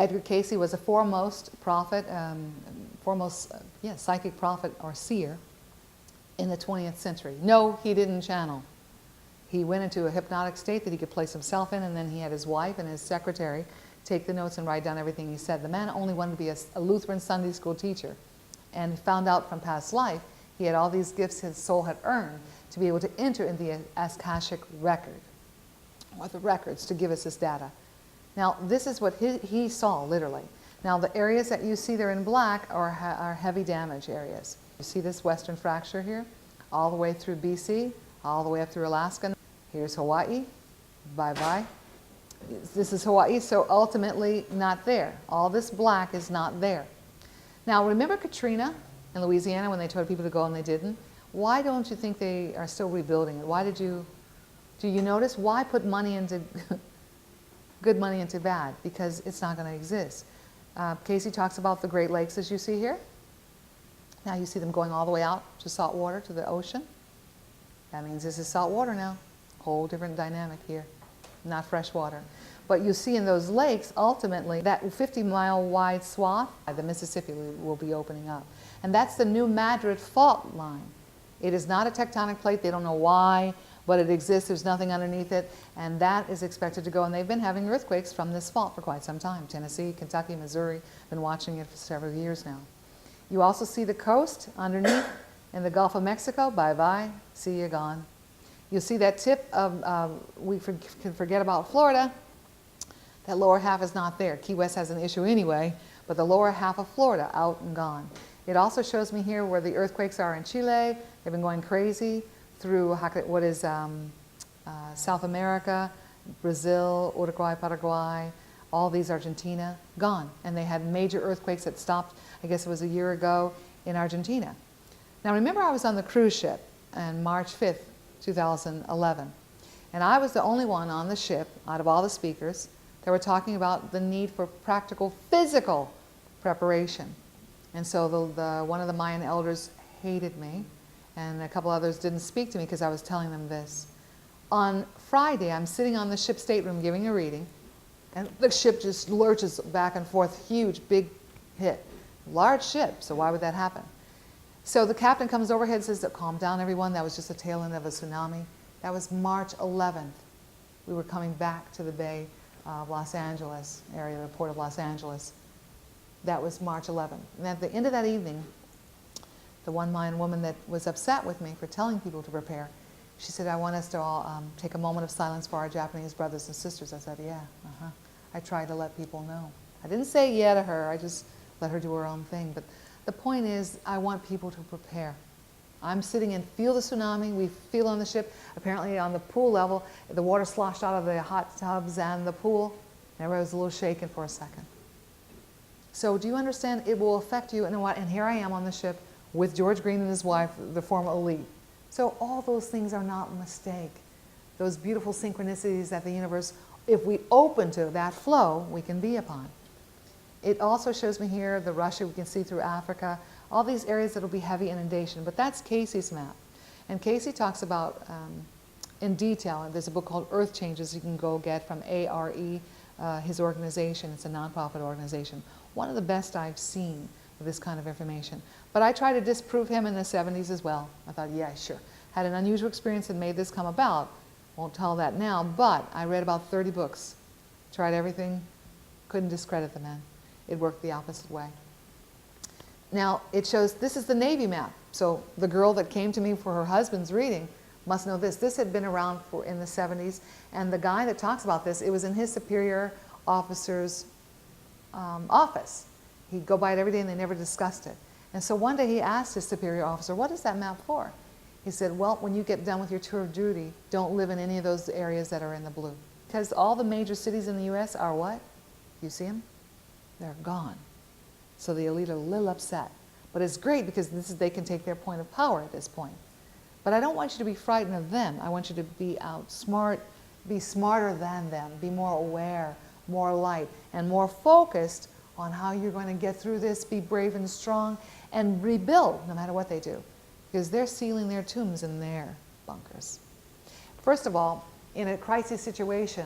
Edgar Cayce was a foremost prophet, psychic prophet or seer in the 20th century. No, he didn't channel. He went into a hypnotic state that he could place himself in, and then he had his wife and his secretary take the notes and write down everything he said. The man only wanted to be a Lutheran Sunday school teacher, and found out from past life he had all these gifts his soul had earned to be able to enter in the Akashic record, or the records, to give us this data. Now, this is what he saw, literally. Now, the areas that you see there in black are heavy damage areas. You see this western fracture here, all the way through BC, all the way up through Alaska. Here's Hawaii. Bye-bye. This is Hawaii, so ultimately not there. All this black is not there. Now, remember Katrina in Louisiana when they told people to go and they didn't? Why don't you think they are still rebuilding it? Why do you notice? Why put money into good money into bad? Because it's not going to exist. Cayce talks about the Great Lakes, as you see here. Now you see them going all the way out to salt water, to the ocean. That means this is salt water now. Whole different dynamic here, not fresh water. But you see in those lakes, ultimately, that 50-mile wide swath, the Mississippi will be opening up. And that's the New Madrid fault line. It is not a tectonic plate. They don't know why, but it exists. There's nothing underneath it. And that is expected to go. And they've been having earthquakes from this fault for quite some time. Tennessee, Kentucky, Missouri, been watching it for several years now. You also see the coast underneath in the Gulf of Mexico. Bye-bye. See you, gone. You'll see that tip of, we can forget about Florida. That lower half is not there. Key West has an issue anyway, but the lower half of Florida, out and gone. It also shows me here where the earthquakes are in Chile. They've been going crazy through what is South America, Brazil, Uruguay, Paraguay, all these, Argentina, gone. And they had major earthquakes that stopped, I guess it was a year ago, in Argentina. Now remember, I was on the cruise ship on March 5th, 2011. And I was the only one on the ship, out of all the speakers, that were talking about the need for practical, physical preparation. And so one of the Mayan elders hated me, and a couple others didn't speak to me because I was telling them this. On Friday, I'm sitting on the ship stateroom giving a reading, and the ship just lurches back and forth, huge, big hit. Large ship, so why would that happen? So the captain comes overhead and says, calm down, everyone. That was just the tail end of a tsunami. That was March 11th. We were coming back to the Bay of Los Angeles area, the port of Los Angeles. That was March 11th. And at the end of that evening, the one Mayan woman that was upset with me for telling people to prepare, she said, I want us to all take a moment of silence for our Japanese brothers and sisters. I said, yeah, I tried to let people know. I didn't say yeah to her, I just let her do her own thing. But the point is, I want people to prepare. I'm sitting and feel the tsunami. We feel on the ship. Apparently on the pool level, the water sloshed out of the hot tubs and the pool. And everybody was a little shaken for a second. So do you understand? It will affect you. And here I am on the ship with George Green and his wife, the former elite. So all those things are not a mistake. Those beautiful synchronicities that the universe, if we open to that flow, we can be upon. It also shows me here the Russia we can see through Africa, all these areas that will be heavy inundation. But that's Cayce's map. And Cayce talks about, in detail, and there's a book called Earth Changes you can go get from ARE, his organization. It's a nonprofit organization. One of the best I've seen with this kind of information. But I tried to disprove him in the 70s as well. I thought, yeah, sure. Had an unusual experience that made this come about. Won't tell that now, but I read about 30 books. Tried everything, couldn't discredit the man. It worked the opposite way. Now, it shows, this is the Navy map. So the girl that came to me for her husband's reading must know this. This had been around in the 70s, and the guy that talks about this, it was in his superior officer's office. He'd go by it every day and they never discussed it. And so one day he asked his superior officer, what is that map for? He said, well, when you get done with your tour of duty, don't live in any of those areas that are in the blue. Because all the major cities in the U.S. are what? You see them? They're gone. So the elite are a little upset. But it's great because they can take their point of power at this point. But I don't want you to be frightened of them. I want you to be be smarter than them, be more aware, more light, and more focused on how you're going to get through this, be brave and strong, and rebuild no matter what they do. Because they're sealing their tombs in their bunkers. First of all, in a crisis situation,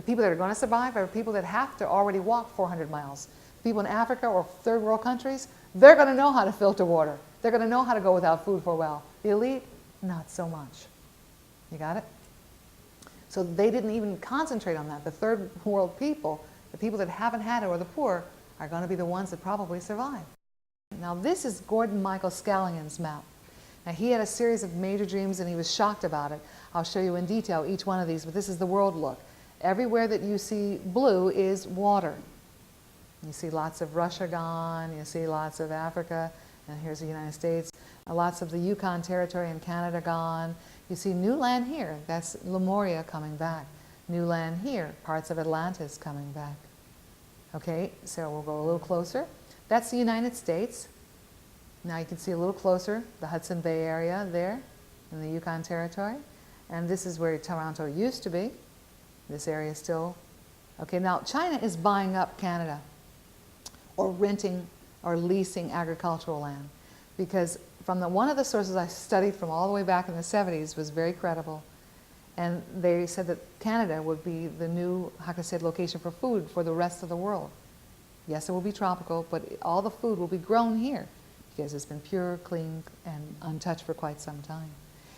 The people that are going to survive are people that have to already walk 400 miles. People in Africa or third world countries, they're going to know how to filter water. They're going to know how to go without food for a while. The elite, not so much. You got it? So they didn't even concentrate on that. The third world people, the people that haven't had it or the poor, are going to be the ones that probably survive. Now this is Gordon Michael Scallion's map. Now he had a series of major dreams and he was shocked about it. I'll show you in detail each one of these, but this is the world look. Everywhere that you see blue is water. You see lots of Russia gone, you see lots of Africa, and here's the United States. Lots of the Yukon Territory and Canada gone. You see new land here, that's Lemuria coming back. New land here, parts of Atlantis coming back. Okay, so we'll go a little closer. That's the United States. Now you can see a little closer, the Hudson Bay area there in the Yukon Territory. And this is where Toronto used to be. This area is still. Okay, now China is buying up Canada or renting or leasing agricultural land, because from one of the sources I studied from all the way back in the 70s was very credible. And they said that Canada would be the new, how can I say, location for food for the rest of the world. Yes, it will be tropical, but all the food will be grown here because it's been pure, clean, and untouched for quite some time.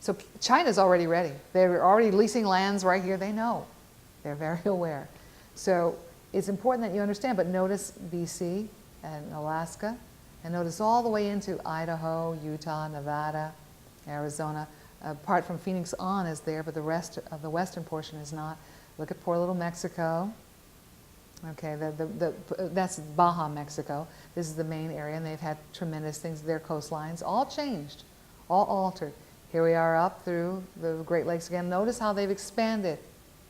So China's already ready. They're already leasing lands right here. They know. They're very aware. So it's important that you understand, but notice BC and Alaska, and notice all the way into Idaho, Utah, Nevada, Arizona. Apart from Phoenix on is there, but the rest of the western portion is not. Look at poor little Mexico. Okay, that's Baja, Mexico. This is the main area, and they've had tremendous things. Their coastlines all changed, all altered. Here we are up through the Great Lakes again. Notice how they've expanded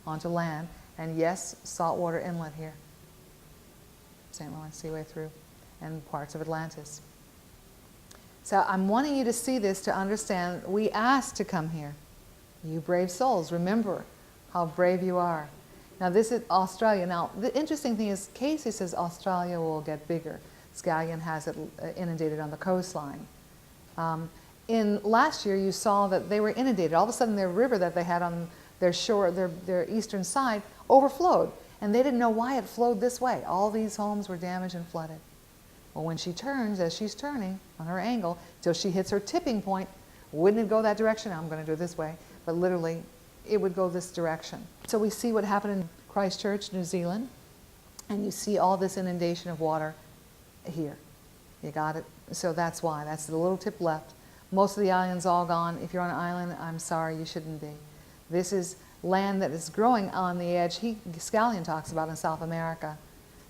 onto land, and yes, saltwater inlet here. St. Lawrence Seaway through, and parts of Atlantis. So I'm wanting you to see this to understand we asked to come here. You brave souls, remember how brave you are. Now this is Australia. Now the interesting thing is Casey says Australia will get bigger. Scallion has it inundated on the coastline. In last year you saw that they were inundated. All of a sudden their river that they had on their shore, their eastern side, overflowed. And they didn't know why it flowed this way. All these homes were damaged and flooded. Well, when she turns, as she's turning on her angle, till she hits her tipping point, wouldn't it go that direction? I'm going to do it this way. But literally, it would go this direction. So we see what happened in Christchurch, New Zealand, and you see all this inundation of water here. You got it? So that's why. That's the little tip left. Most of the island's all gone. If you're on an island, I'm sorry, you shouldn't be. This is land that is growing on the edge. Scallion talks about in South America.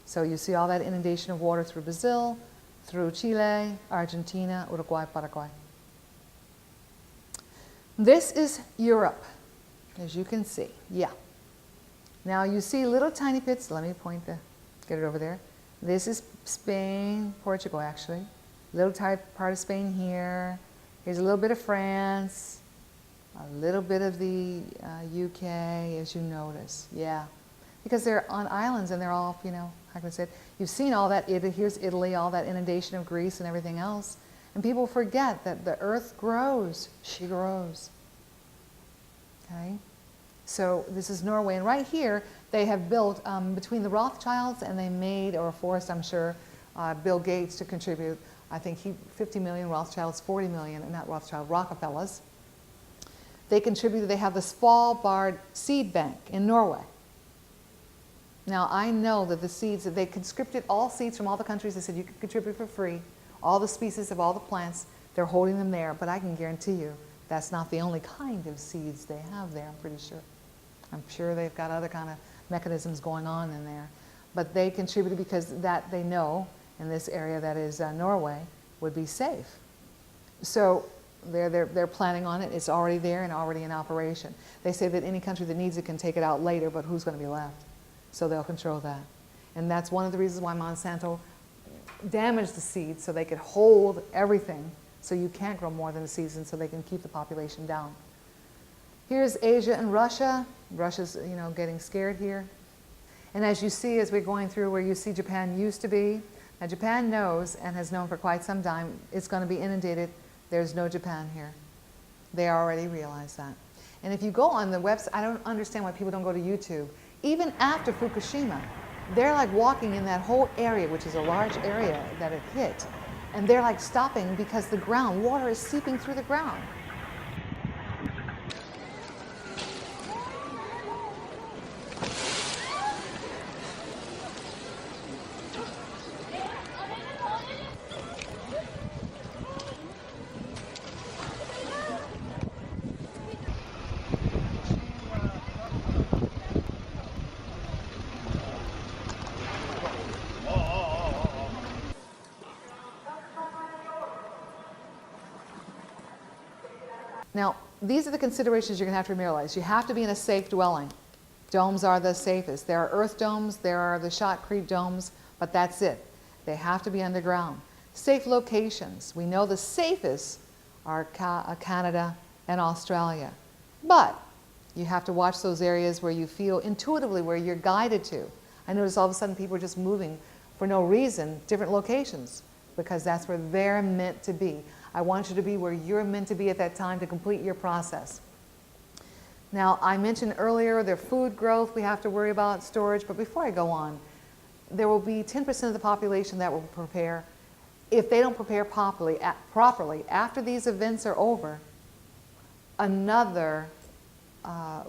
So you see all that inundation of water through Brazil, through Chile, Argentina, Uruguay, Paraguay. This is Europe, as you can see. Yeah. Now you see little tiny bits. Let me get it over there. This is Spain, Portugal actually. Little tiny part of Spain here. Here's a little bit of France. A little bit of the UK, as you notice. Yeah. Because they're on islands and they're all, you know, how can I say it? You've seen all that, here's Italy, all that inundation of Greece and everything else. And people forget that the earth grows, she grows. Okay? So this is Norway, and right here they have built, between the Rothschilds and they made, or forced, I'm sure, Bill Gates to contribute, I think 50 million, Rothschilds 40 million, not Rothschild, Rockefellers. They contributed, they have the Svalbard seed bank in Norway. Now, I know that the seeds, that they conscripted all seeds from all the countries. They said you can contribute for free. All the species of all the plants, they're holding them there. But I can guarantee you that's not the only kind of seeds they have there, I'm pretty sure. I'm sure they've got other kind of mechanisms going on in there. But they contributed because that they know in this area that is Norway would be safe. So they're planning on it. It's already there and already in operation. They say that any country that needs it can take it out later, but who's going to be left? So they'll control that. And that's one of the reasons why Monsanto damaged the seeds, so they could hold everything, so you can't grow more than the seeds, and so they can keep the population down. Here's Asia and Russia. Russia's, you know, getting scared here. And as you see, as we're going through where you see Japan used to be, now Japan knows, and has known for quite some time, it's going to be inundated. There's no Japan here. They already realize that. And if you go on the website, I don't understand why people don't go to YouTube. Even after Fukushima, they're like walking in that whole area, which is a large area that it hit, and they're like stopping because the ground, water is seeping through the ground. Now, these are the considerations you're going to have to realize. You have to be in a safe dwelling. Domes are the safest. There are earth domes, there are the shotcrete domes, but that's it. They have to be underground. Safe locations. We know the safest are Canada and Australia. But you have to watch those areas where you feel intuitively where you're guided to. I notice all of a sudden people are just moving for no reason, different locations, because that's where they're meant to be. I want you to be where you're meant to be at that time to complete your process. Now, I mentioned earlier their food growth, we have to worry about storage, but before I go on, there will be 10% of the population that will prepare. If they don't prepare properly after these events are over, another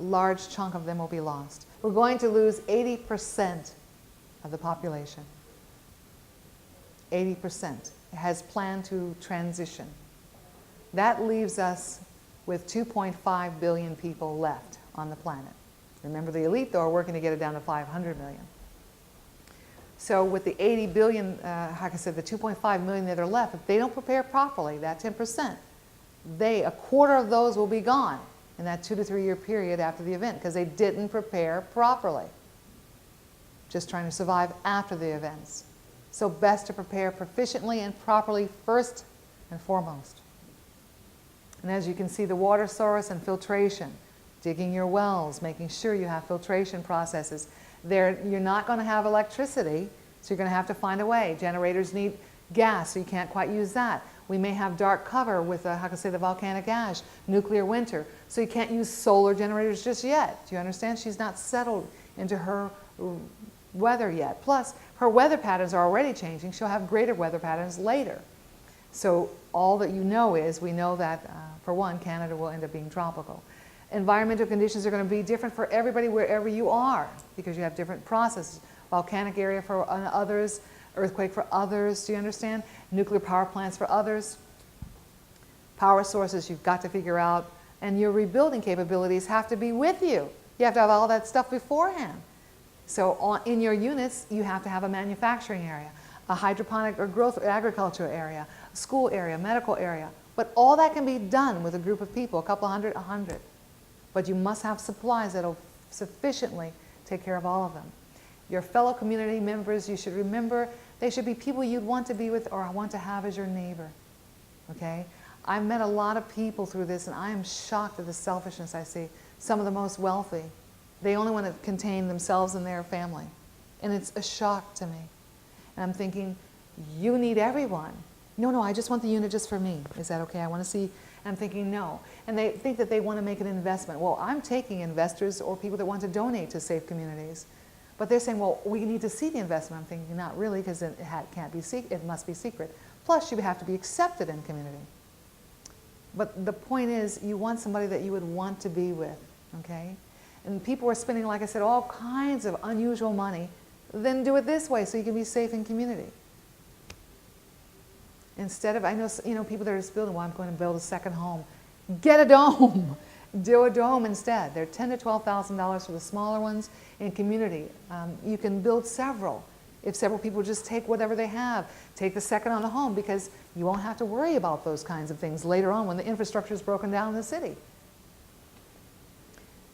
large chunk of them will be lost. We're going to lose 80% of the population. 80% has planned to transition. That leaves us with 2.5 billion people left on the planet. Remember, the elite, though, are working to get it down to 500 million. So with the 80 billion, like I said, the 2.5 million that are left, if they don't prepare properly, that 10%, a quarter of those will be gone in that 2 to 3 year period after the event because they didn't prepare properly. Just trying to survive after the events. So best to prepare proficiently and properly first and foremost. And as you can see, the water source and filtration, digging your wells, making sure you have filtration processes. You're not going to have electricity, so you're going to have to find a way. Generators need gas, so you can't quite use that. We may have dark cover with, how can I say, the volcanic ash, nuclear winter, so you can't use solar generators just yet. Do you understand? She's not settled into her weather yet. Plus, her weather patterns are already changing. She'll have greater weather patterns later. So all that you know is, we know that, for one, Canada will end up being tropical. Environmental conditions are going to be different for everybody wherever you are because you have different processes. Volcanic area for others, earthquake for others, do you understand? Nuclear power plants for others. Power sources you've got to figure out, and your rebuilding capabilities have to be with you. You have to have all that stuff beforehand. So in your units, you have to have a manufacturing area, a hydroponic or growth agriculture area, a school area, medical area. But all that can be done with a group of people, a couple hundred, 100. But you must have supplies that will sufficiently take care of all of them. Your fellow community members, you should remember, they should be people you'd want to be with or want to have as your neighbor. Okay? I've met a lot of people through this, and I am shocked at the selfishness I see. Some of the most wealthy, they only want to contain themselves and their family. And it's a shock to me. And I'm thinking, you need everyone. No, I just want the unit just for me. Is that okay? I want to see. And I'm thinking, no. And they think that they want to make an investment. Well, I'm taking investors or people that want to donate to safe communities. But they're saying, well, we need to see the investment. I'm thinking, not really, because it can't be it must be secret. Plus, you have to be accepted in community. But the point is, you want somebody that you would want to be with, okay? And people are spending, like I said, all kinds of unusual money. Then do it this way so you can be safe in community. Instead of, I know people that are just building, well, I'm going to build a second home. Get a dome. Do a dome instead. They're $10,000 to $12,000 for the smaller ones. In community, you can build several. If several people just take whatever they have, take the second on the home, because you won't have to worry about those kinds of things later on when the infrastructure is broken down in the city.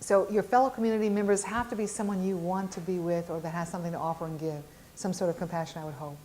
So your fellow community members have to be someone you want to be with or that has something to offer and give. Some sort of compassion, I would hope.